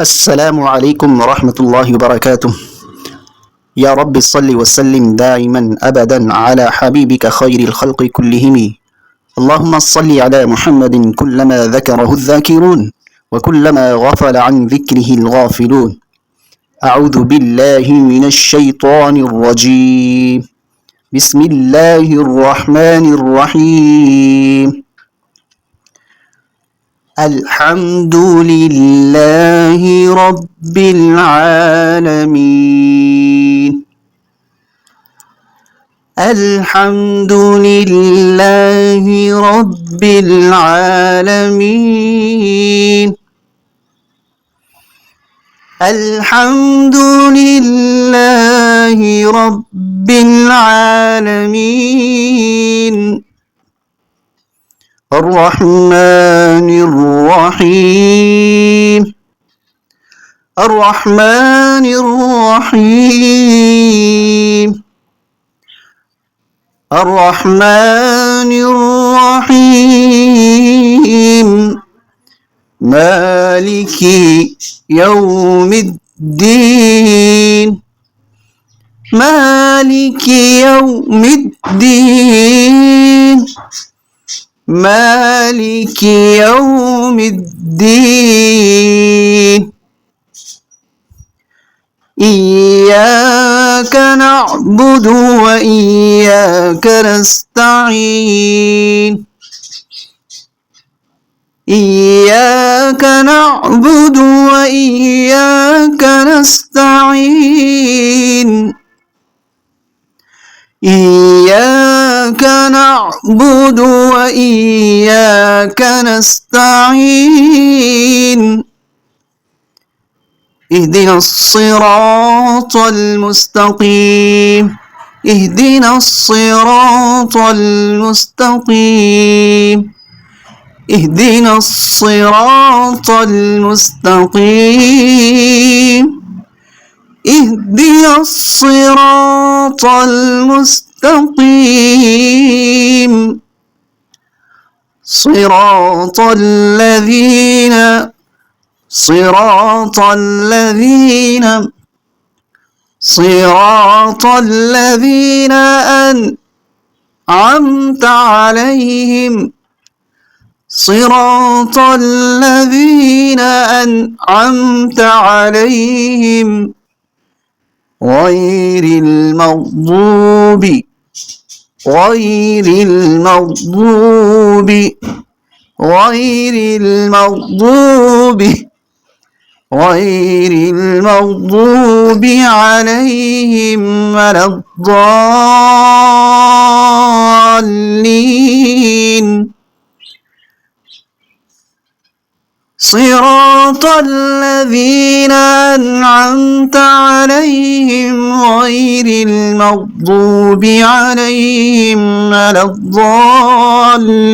السلام عليكم ورحمة الله وبركاته. يا رب صل وسلم دائما أبدا على حبيبك خير الخلق كلهم. اللهم صل على محمد كلما ذكره الذاكرون وكلما غفل عن ذكره الغافلون. أعوذ بالله من الشيطان الرجيم. بسم الله الرحمن الرحيم. الحمد لله رب العالمين. الحمد لله رب العالمين. الحمد لله رب العالمين. الرحمن الرحيم. الرحمن الرحيم. الرحمن الرحيم. مالك يوم الدين. مالك يوم الدين. مالك يوم الدين. إياك نعبد وإياك نستعين. إياك نعبد وإياك نستعين. إياك نعبد وإياك نستعين. اهدنا الصراط المستقيم. اهدنا الصراط المستقيم. اهدنا الصراط المستقيم. اهدنا الصراط المستقيم. صراط الذين أنعمت عليهم. صراط الذين أنعمت عليهم غير المغضوب عليهم ولا الضالين. صراط الذين أنعمت عليهم غير المغضوب عليهم ولا الضالين.